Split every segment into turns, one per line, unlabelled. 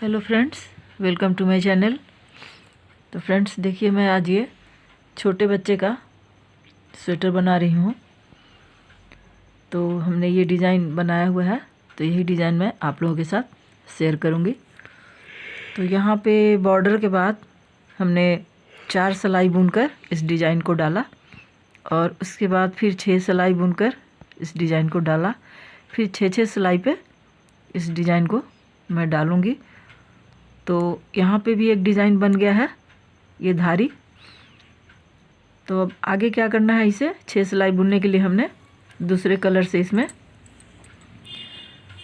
Hello friends, welcome to my channel. तो friends देखिए, मैं आज ये छोटे बच्चे का स्वेटर बना रही हूँ। तो हमने ये डिज़ाइन बनाया हुआ है, तो यही डिज़ाइन मैं आप लोगों के साथ शेयर करूँगी। तो यहाँ पे बॉर्डर के बाद हमने 4 सिलाई बुनकर इस डिज़ाइन को डाला और उसके बाद फिर 6 सिलाई बुनकर इस डिज़ाइन को डाला, फिर 6 सिलाई पे इस डिज़ाइन को मैं डालूँगी। तो यहाँ पे भी एक डिज़ाइन बन गया है, ये धारी। तो अब आगे क्या करना है, इसे 6 सिलाई बुनने के लिए हमने दूसरे कलर से इसमें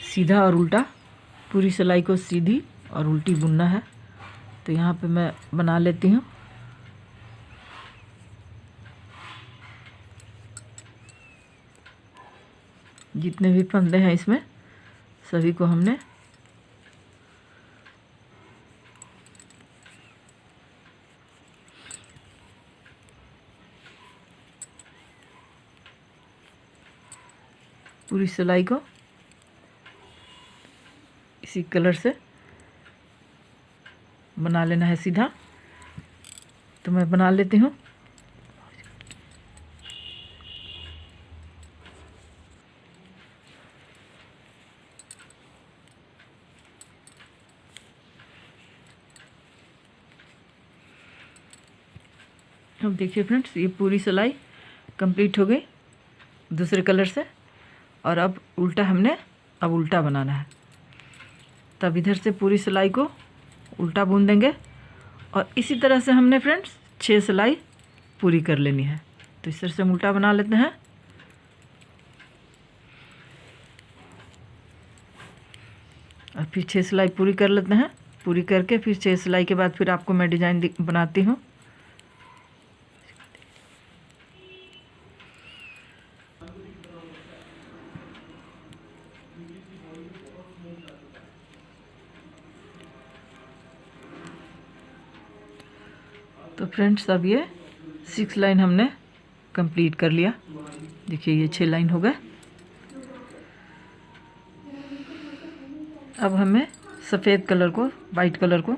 सीधा और उल्टा पूरी सिलाई को सीधी और उल्टी बुनना है। तो यहाँ पे मैं बना लेती हूँ। जितने भी फंदे हैं इसमें सभी को हमने पूरी सिलाई को इसी कलर से बना लेना है सीधा। तो मैं बना लेती हूँ। अब देखिए फ्रेंड्स, ये पूरी सिलाई कंप्लीट हो गई दूसरे कलर से। और अब उल्टा हमने उल्टा बनाना है। तब इधर से पूरी सिलाई को उल्टा बुन देंगे और इसी तरह से हमने फ्रेंड्स 6 सिलाई पूरी कर लेनी है। तो इस तरह से हम उल्टा बना लेते हैं। और फिर 6 सिलाई पूरी कर लेते हैं। पूरी करके फिर 6 सिलाई के बाद फिर आपको मैं डिज़ाइन बनाती हूँ। तो फ्रेंड्स अब ये 6 लाइन हमने कंप्लीट कर लिया। देखिए ये 6 लाइन हो गए। अब हमें सफ़ेद कलर को, वाइट कलर को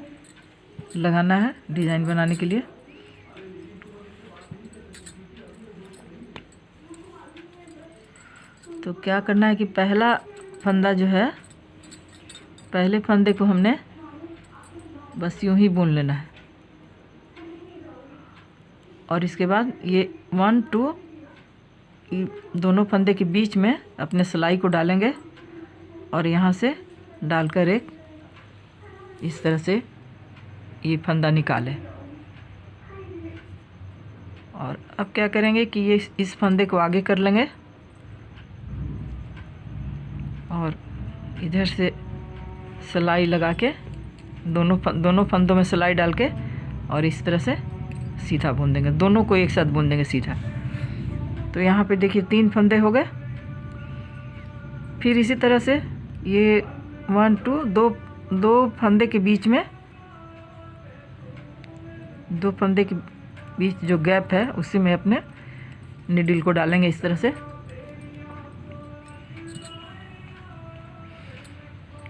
लगाना है डिज़ाइन बनाने के लिए। तो क्या करना है कि पहला फंदा जो है, पहले फंदे को हमने बस यूं ही बुन लेना है। और इसके बाद ये 1 2 दोनों फंदे के बीच में अपने सिलाई को डालेंगे और यहाँ से डालकर एक इस तरह से ये फंदा निकालें। और अब क्या करेंगे कि ये इस फंदे को आगे कर लेंगे और इधर से सिलाई लगा के दोनों फंदों में सिलाई डाल के और इस तरह से सीधा बुन देंगे। दोनों को एक साथ बुन देंगे सीधा। तो यहाँ पे देखिए 3 फंदे हो गए। फिर इसी तरह से ये 1 2 दो फंदे के बीच में, 2 फंदे के बीच जो गैप है उसी में अपने निडल को डालेंगे इस तरह से।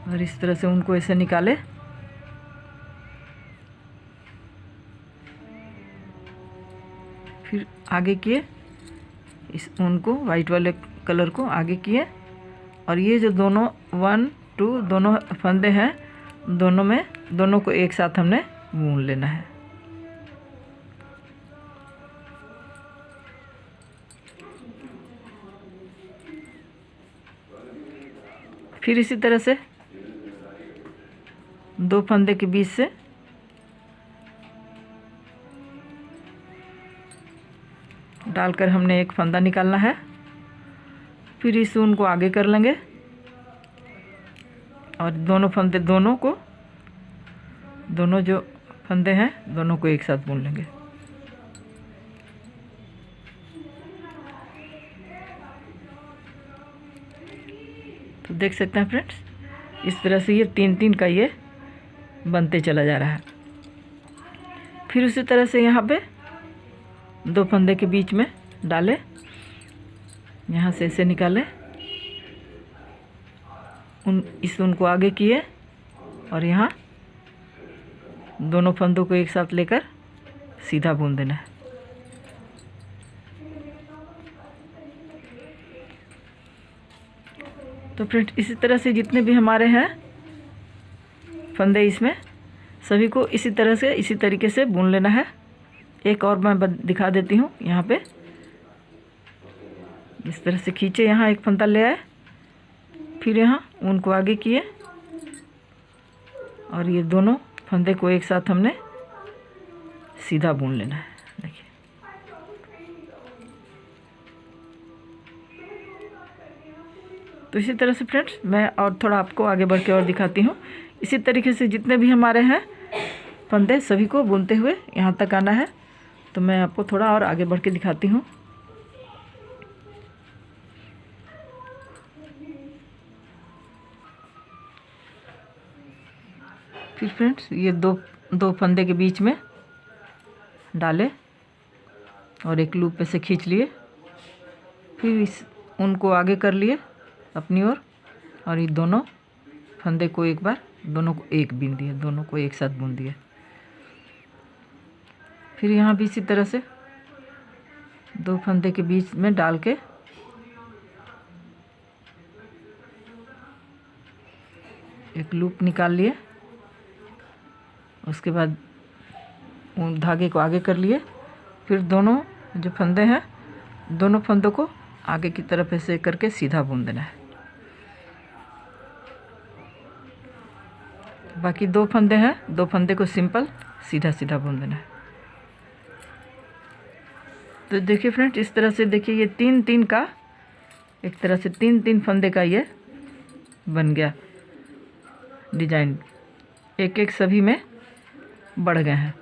और इस तरह से उनको ऐसे निकाले। फिर आगे किए, इस ऊन को, वाइट वाले कलर को आगे किए और ये जो दोनों 1 2 दोनों फंदे हैं, दोनों को एक साथ हमने बुन लेना है। फिर इसी तरह से 2 फंदे के बीच से डालकर हमने एक फंदा निकालना है। फिर इस ऊन को आगे कर लेंगे और दोनों जो फंदे हैं दोनों को एक साथ बुन लेंगे। तो देख सकते हैं फ्रेंड्स, इस तरह से ये 3 का ये बनते चला जा रहा है। फिर उसी तरह से यहाँ पे 2 फंदे के बीच में डाले, यहाँ से ऐसे निकाले, इस ऊन को आगे किए और यहाँ दोनों फंदों को एक साथ लेकर सीधा बुन देना है। तो फ्रेंड इसी तरह से जितने भी हमारे हैं फंदे इसमें सभी को इसी तरह से इसी तरीके से बुन लेना है। एक और मैं दिखा देती हूँ। यहाँ पे इस तरह से खींचे, यहाँ एक फंदा ले आए, फिर यहाँ ऊन को आगे किए और ये दोनों फंदे को एक साथ हमने सीधा बुन लेना है। देखिए तो इसी तरह से फ्रेंड्स मैं और थोड़ा आपको आगे बढ़ के और दिखाती हूँ। इसी तरीके से जितने भी हमारे हैं फंदे सभी को बुनते हुए यहाँ तक आना है। तो मैं आपको थोड़ा और आगे बढ़ के दिखाती हूँ। फिर फ्रेंड्स ये दो फंदे के बीच में डाले और एक लूप पे से खींच लिए, फिर इस उनको आगे कर लिए अपनी ओर और ये दोनों फंदे को एक बार दोनों को एक बुन दिए, दोनों को एक साथ बुन दिए। फिर यहाँ भी इसी तरह से दो फंदे के बीच में डाल के एक लूप निकाल लिए, उसके बाद उन धागे को आगे कर लिए, फिर दोनों जो फंदे हैं दोनों फंदों को आगे की तरफ ऐसे करके सीधा बुन देना है। बाकी दो फंदे हैं, दो फंदे को सिंपल सीधा सीधा बुन देना है। तो देखिए फ्रेंड्स इस तरह से देखिए ये तीन तीन का एक तरह से तीन तीन फंदे का ये बन गया डिजाइन, एक एक सभी में बढ़ गए हैं।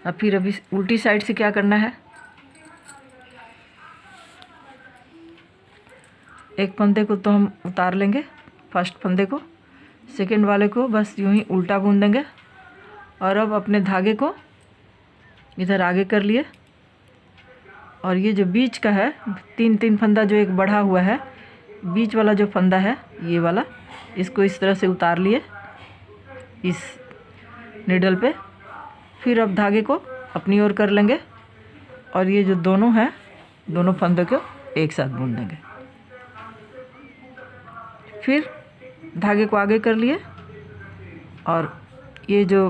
अब फिर अभी उल्टी साइड से क्या करना है, एक फंदे को तो हम उतार लेंगे, फर्स्ट फंदे को, सेकंड वाले को बस यूं ही उल्टा बुन देंगे और अब अपने धागे को इधर आगे कर लिए और ये जो बीच का है तीन तीन फंदा जो एक बढ़ा हुआ है, बीच वाला जो फंदा है ये वाला, इसको इस तरह से उतार लिए इस नीडल पे। फिर अब धागे को अपनी ओर कर लेंगे और ये जो दोनों हैं दोनों फंदों को एक साथ बुन देंगे। फिर धागे को आगे कर लिए और ये जो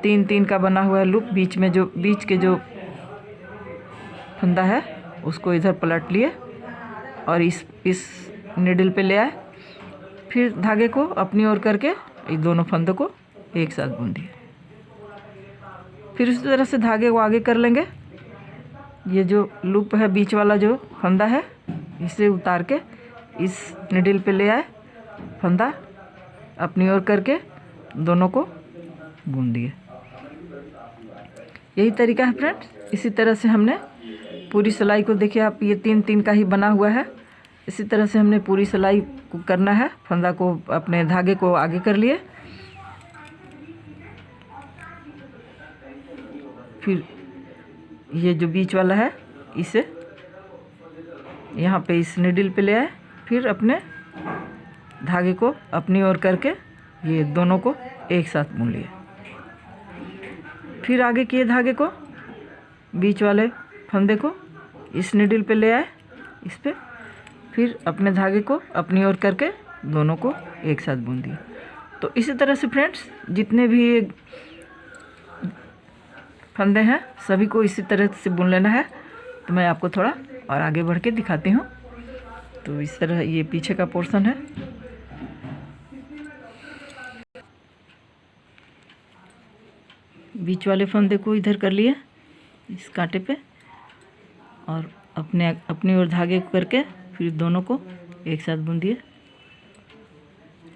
तीन तीन का बना हुआ है लूप, बीच में जो बीच के जो फंदा है उसको इधर पलट लिए और इस नीडल पे ले आए। फिर धागे को अपनी ओर करके ये दोनों फंदों को एक साथ बुन दिए। फिर उसी तरह से धागे को आगे कर लेंगे, ये जो लूप है बीच वाला जो फंदा है इसे उतार के इस नीडल पे ले आए, फंदा अपनी ओर करके दोनों को बुन दिए। यही तरीका है फ्रेंड्स। इसी तरह से हमने पूरी सिलाई को, देखिए आप ये तीन तीन का ही बना हुआ है, इसी तरह से हमने पूरी सिलाई को करना है। फंदा को अपने धागे को आगे कर लिए, फिर ये जो बीच वाला है इसे यहाँ पे इस नीडल पे ले आए, फिर अपने धागे को अपनी ओर करके ये दोनों को एक साथ बुन लिए। फिर आगे किए धागे को, बीच वाले फंदे को इस नीडल पे ले आए इस पे, फिर अपने धागे को अपनी ओर करके दोनों को एक साथ बुन दिए। तो इसी तरह से फ्रेंड्स जितने भी फंदे हैं सभी को इसी तरह से बुन लेना है। तो मैं आपको थोड़ा और आगे बढ़ के दिखाती हूँ। तो इस तरह ये पीछे का पोर्शन है, बीच वाले फंदे को इधर कर लिए इस कांटे पे और अपनी ओर धागे को करके फिर दोनों को एक साथ बुन दिए।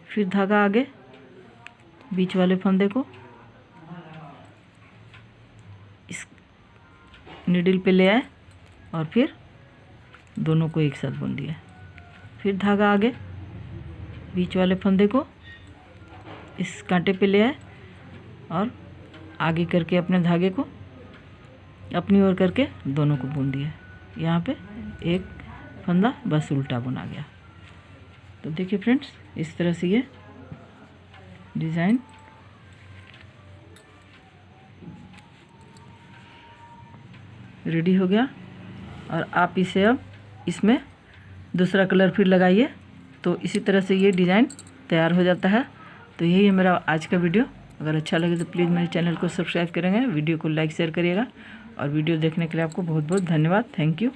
फिर धागा आगे बीच वाले फंदे को इस नीडल पे ले आए और फिर दोनों को एक साथ बुन दिया। फिर धागा आगे बीच वाले फंदे को इस कांटे पे ले आए और आगे करके अपने धागे को अपनी ओर करके दोनों को बुन दिया। यहाँ पे एक फंदा बस उल्टा बुना गया। तो देखिए फ्रेंड्स इस तरह से ये डिज़ाइन रेडी हो गया। और आप इसे अब इसमें दूसरा कलर फिर लगाइए, तो इसी तरह से ये डिज़ाइन तैयार हो जाता है। तो यही है मेरा आज का वीडियो। अगर अच्छा लगे तो प्लीज़ मेरे चैनल को सब्सक्राइब करेंगे, वीडियो को लाइक शेयर करिएगा। और वीडियो देखने के लिए आपको बहुत बहुत धन्यवाद। Thank you.